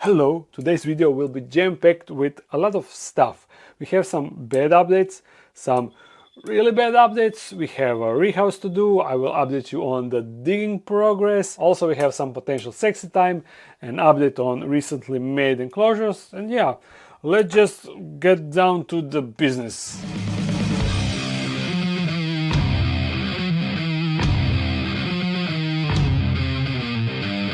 Hello, today's video will be jam-packed with a lot of stuff. We have some bad updates, some really bad updates, we have a rehouse to do, I will update you on the digging progress, also we have some potential sexy time, an update on recently made enclosures, and yeah, let's just get down to the business.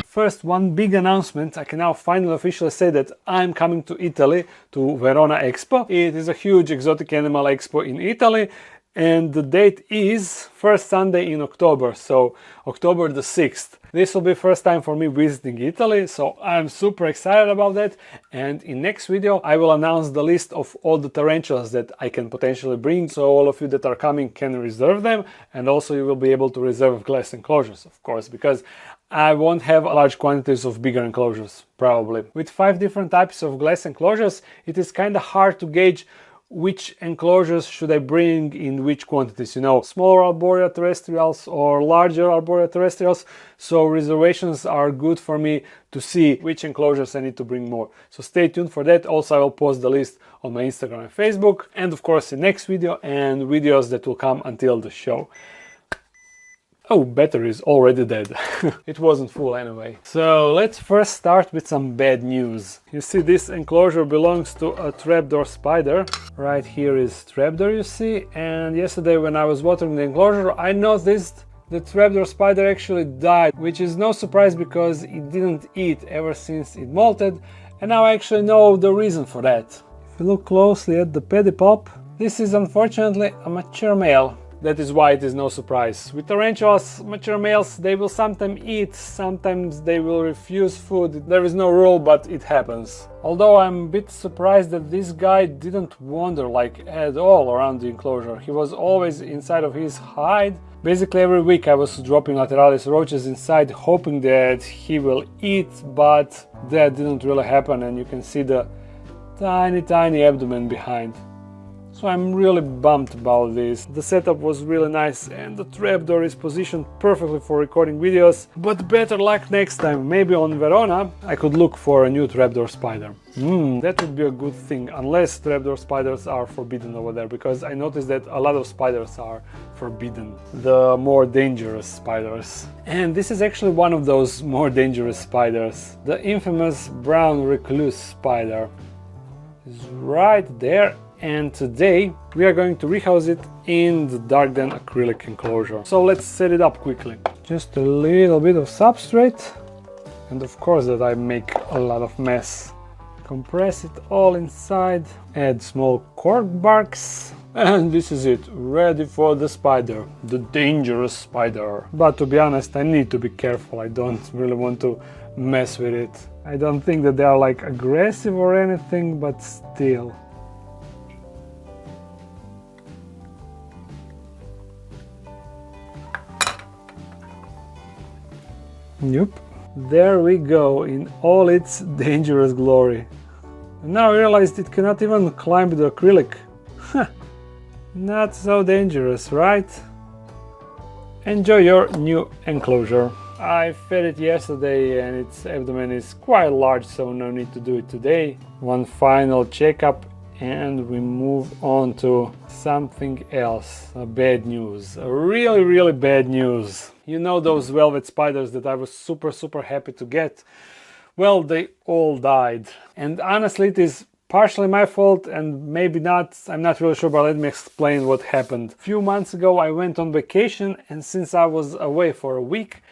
First, one big announcement. I can now finally officially say that I'm coming to Italy, to Verona Expo. It is a huge exotic animal expo in Italy, and the date is first Sunday in October, so October the 6th. This will be first time for me visiting Italy, so I'm super excited about that. And in next video I will announce the list of all the tarantulas that I can potentially bring, so all of you that are coming can reserve them, and also you will be able to reserve glass enclosures, of course, because I won't have large quantities of bigger enclosures, probably. With 5 different types of glass enclosures, it is kinda hard to gauge which enclosures should I bring in which quantities, you know, smaller arboreal terrestrials or larger arboreal terrestrials, so reservations are good for me to see which enclosures I need to bring more. So stay tuned for that. Also I will post the list on my Instagram and Facebook, and of course the next video and videos that will come until the show. Oh, battery is already dead. It wasn't full anyway. So let's first start with some bad news. You see, this enclosure belongs to a Trapdoor Spider. Right here is Trapdoor, you see, and yesterday when I was watering the enclosure I noticed the Trapdoor Spider actually died, which is no surprise because it didn't eat ever since it molted, and now I actually know the reason for that. If you look closely at the pedipalp, this is unfortunately a mature male. That is why it is no surprise. With tarantulas, mature males, they will sometimes eat, sometimes they will refuse food. There is no rule, but it happens. Although I'm a bit surprised that this guy didn't wander like at all around the enclosure. He was always inside of his hide. Basically every week I was dropping lateralis roaches inside, hoping that he will eat, but that didn't really happen, and you can see the tiny abdomen behind. So I'm really bummed about this. The setup was really nice and the trapdoor is positioned perfectly for recording videos, but better luck next time. Maybe on Verona I could look for a new Trapdoor Spider. That would be a good thing, unless Trapdoor Spiders are forbidden over there, because I noticed that a lot of spiders are forbidden. The more dangerous spiders. And this is actually one of those more dangerous spiders. The infamous brown recluse spider is right there. And today we are going to rehouse it in the dark den acrylic enclosure. So let's set it up quickly. Just a little bit of substrate, and of course that I make a lot of mess. Compress it all inside, add small cork barks, and this is it, ready for the spider, the dangerous spider. But to be honest, I need to be careful, I don't really want to mess with it. I don't think that they are like aggressive or anything, but still. Yep, there we go in all its dangerous glory. And now I realized it cannot even climb the acrylic. Not so dangerous, right? Enjoy your new enclosure. I fed it yesterday and its abdomen is quite large, so no need to do it today. One final checkup and we move on to something else. Bad news, really bad news. You know those velvet spiders that I was super happy to get? Well, they all died. And honestly, it is partially my fault and maybe not, I'm not really sure, but let me explain what happened. A few months ago I went on vacation, and since I was away for a week,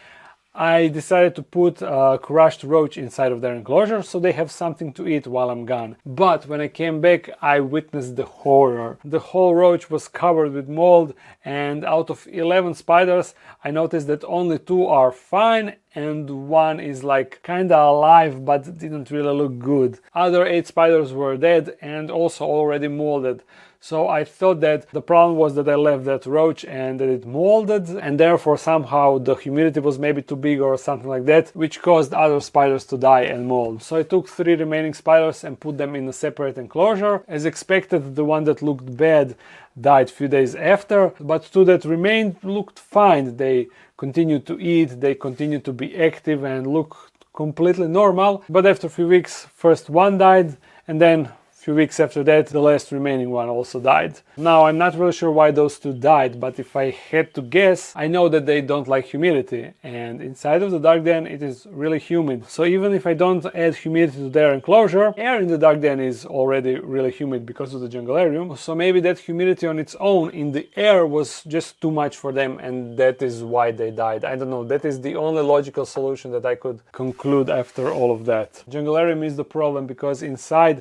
I decided to put a crushed roach inside of their enclosure so they have something to eat while I'm gone. But when I came back I witnessed the horror. The whole roach was covered with mold, and out of 11 spiders I noticed that only 2 are fine and 1 is like kinda alive but didn't really look good. Other 8 spiders were dead and also already molded. So I thought that the problem was that I left that roach and that it molded, and therefore somehow the humidity was maybe too big or something like that, which caused other spiders to die and mold. So I took 3 remaining spiders and put them in a separate enclosure. As expected, the one that looked bad died a few days after, but 2 that remained looked fine. They continued to eat, they continued to be active and look completely normal, but after a few weeks, first one died, and then a few weeks after that, the last remaining one also died. Now, I'm not really sure why those two died, but if I had to guess, I know that they don't like humidity, and inside of the dark den it is really humid. So even if I don't add humidity to their enclosure, air in the dark den is already really humid because of the jungularium. So maybe that humidity on its own in the air was just too much for them, and that is why they died. I don't know, that is the only logical solution that I could conclude after all of that. Jungularium is the problem because inside,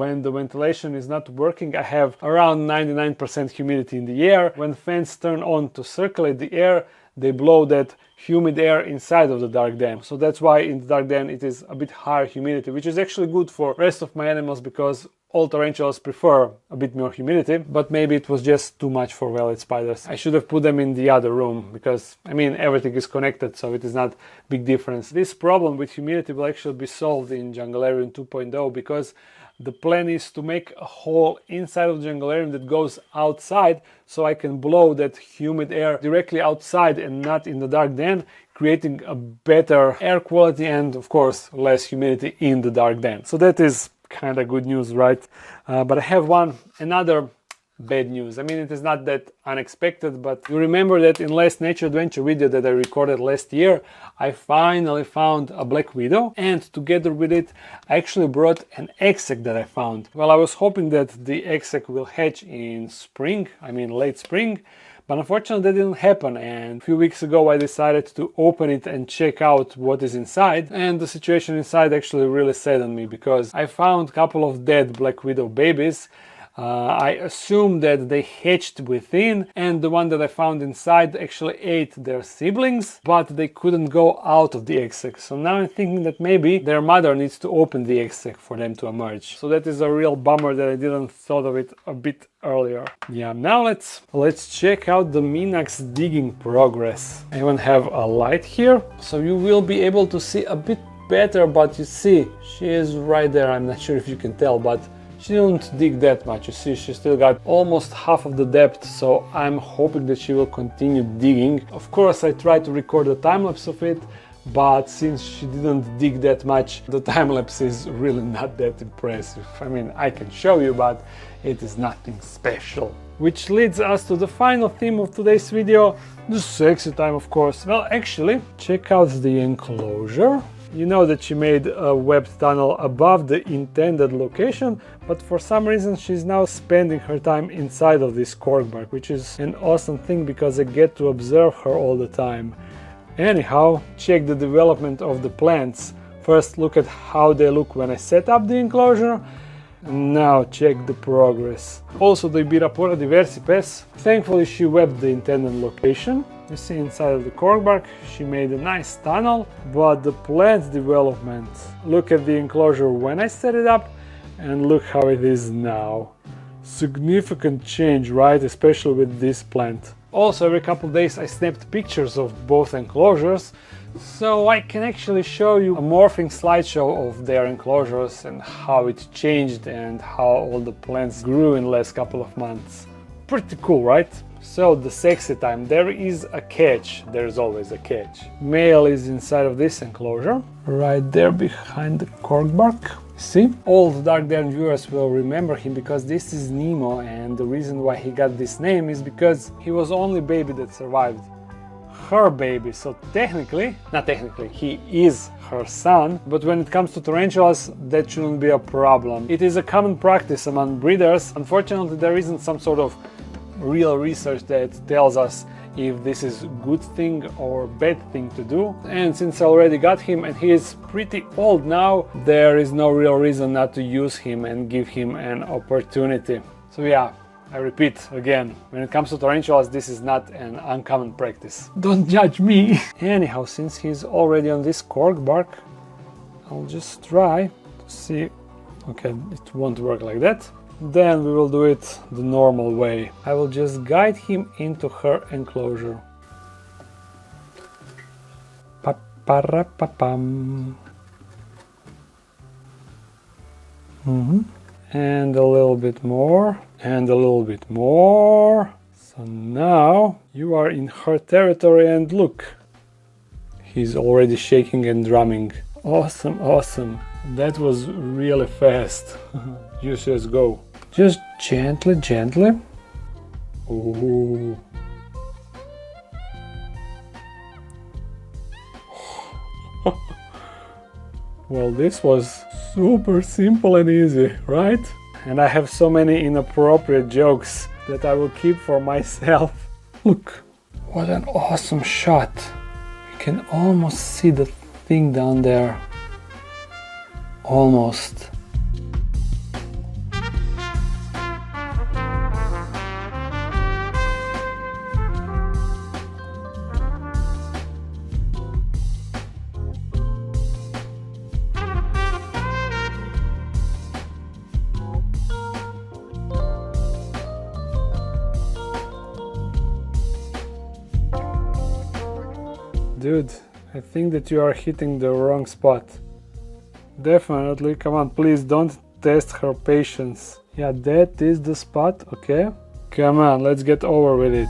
when the ventilation is not working, I have around 99% humidity in the air. When fans turn on to circulate the air, they blow that humid air inside of the dark den. So that's why in the dark den it is a bit higher humidity, which is actually good for rest of my animals because all tarantulas prefer a bit more humidity, but maybe it was just too much for velvet spiders. I should have put them in the other room because, I mean, everything is connected, so it is not big difference. This problem with humidity will actually be solved in Jungularium 2.0 because the plan is to make a hole inside of the jungularium that goes outside, so I can blow that humid air directly outside and not in the dark den, creating a better air quality and, of course, less humidity in the dark den. So that is kind of good news, right? But I have another bad news. I mean, it is not that unexpected, but you remember that in last nature adventure video that I recorded last year, I finally found a black widow, and together with it I actually brought an egg sac that I found. Well, I was hoping that the egg sac will hatch in spring, I mean late spring, but unfortunately that didn't happen, and a few weeks ago I decided to open it and check out what is inside, and the situation inside actually really saddened me because I found a couple of dead black widow babies. I assumed that they hatched within, and the one that I found inside actually ate their siblings, but they couldn't go out of the egg sac. So now I'm thinking that maybe their mother needs to open the egg sac for them to emerge. So that is a real bummer that I didn't thought of it a bit earlier. Yeah, now let's check out the Minax digging progress. I even have a light here, so you will be able to see a bit better, but you see, she is right there. I'm not sure if you can tell, but she didn't dig that much. You see, she still got almost half of the depth, so I'm hoping that she will continue digging. Of course, I tried to record a time-lapse of it, but since she didn't dig that much, the time-lapse is really not that impressive. I mean, I can show you, but it is nothing special. Which leads us to the final theme of today's video, the sexy time, of course. Well, actually, check out the enclosure. You know that she made a webbed tunnel above the intended location, but for some reason she's now spending her time inside of this corkbark, which is an awesome thing because I get to observe her all the time. Anyhow, check the development of the plants. First look at how they look when I set up the enclosure, and now check the progress. Also the Ibirapora diversipes, thankfully she webbed the intended location. You see inside of the corkbark she made a nice tunnel, but the plant development, look at the enclosure when I set it up and look how it is now. Significant change, right? Especially with this plant. Also, every couple of days I snapped pictures of both enclosures, so I can actually show you a morphing slideshow of their enclosures and how it changed and how all the plants grew in the last couple of months. Pretty cool, right? So the sexy time, there is a catch, there's always a catch. Male is inside of this enclosure, right there behind the corkbark. See? All the Dark Den viewers will remember him because this is Nemo, and the reason why he got this name is because he was the only baby that survived. Her baby, so not technically, he is her son, but when it comes to tarantulas, that shouldn't be a problem. It is a common practice among breeders. Unfortunately, there isn't some sort of real research that tells us if this is a good thing or bad thing to do, and since I already got him and he is pretty old now, there is no real reason not to use him and give him an opportunity. So yeah, I repeat again, when it comes to tarantulas, this is not an uncommon practice. Don't judge me! Anyhow, since he's already on this corkbark, I'll just try to see. Okay, it won't work like that. Then we will do it the normal way. I will just guide him into her enclosure. Pa-pa-ra-pa-pam. And a little bit more, and a little bit more. So now you are in her territory, and look, he's already shaking and drumming. Awesome, awesome. That was really fast. You just go. Just gently, gently. Ooh. Well, this was super simple and easy, right? And I have so many inappropriate jokes that I will keep for myself. Look, what an awesome shot. You can almost see the thing down there. Almost. Dude, I think that you are hitting the wrong spot. Definitely, come on, please don't test her patience. Yeah, that is the spot, okay? Come on, let's get over with it.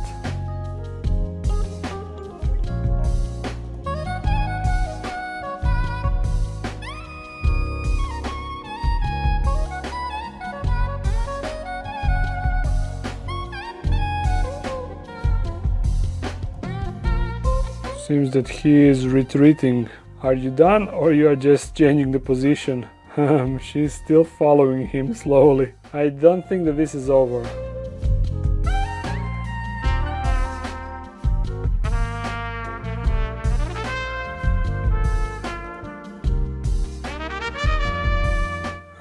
Seems that he is retreating. Are you done or you are just changing the position? She's still following him slowly. I don't think that this is over.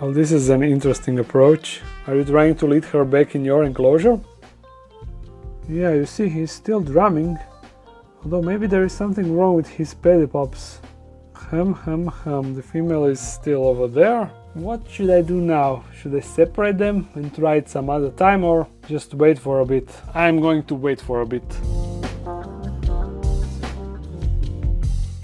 Well, this is an interesting approach. Are you trying to lead her back in your enclosure? Yeah, you see, he's still drumming. Although maybe there is something wrong with his pedipalps. The female is still over there. What should I do now? Should I separate them and try it some other time or just wait for a bit? I'm going to wait for a bit.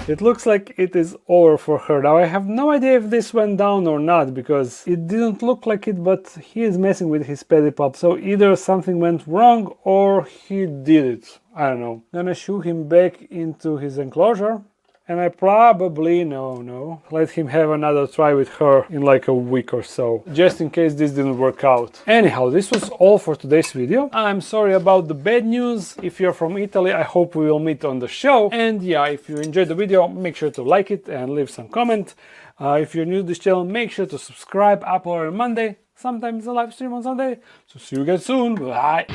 It looks like it is over for her. Now I have no idea if this went down or not because it didn't look like it, but he is messing with his pedipalp. So either something went wrong or he did it. I don't know. Gonna shoo him back into his enclosure. And I probably, no, let him have another try with her in like a week or so, just in case this didn't work out. Anyhow, this was all for today's video. I'm sorry about the bad news. If you're from Italy, I hope we will meet on the show. And yeah, if you enjoyed the video, make sure to like it and leave some comment. If you're new to this channel, make sure to subscribe. Upload on Monday, sometimes a live stream on Sunday. So see you guys soon. Bye.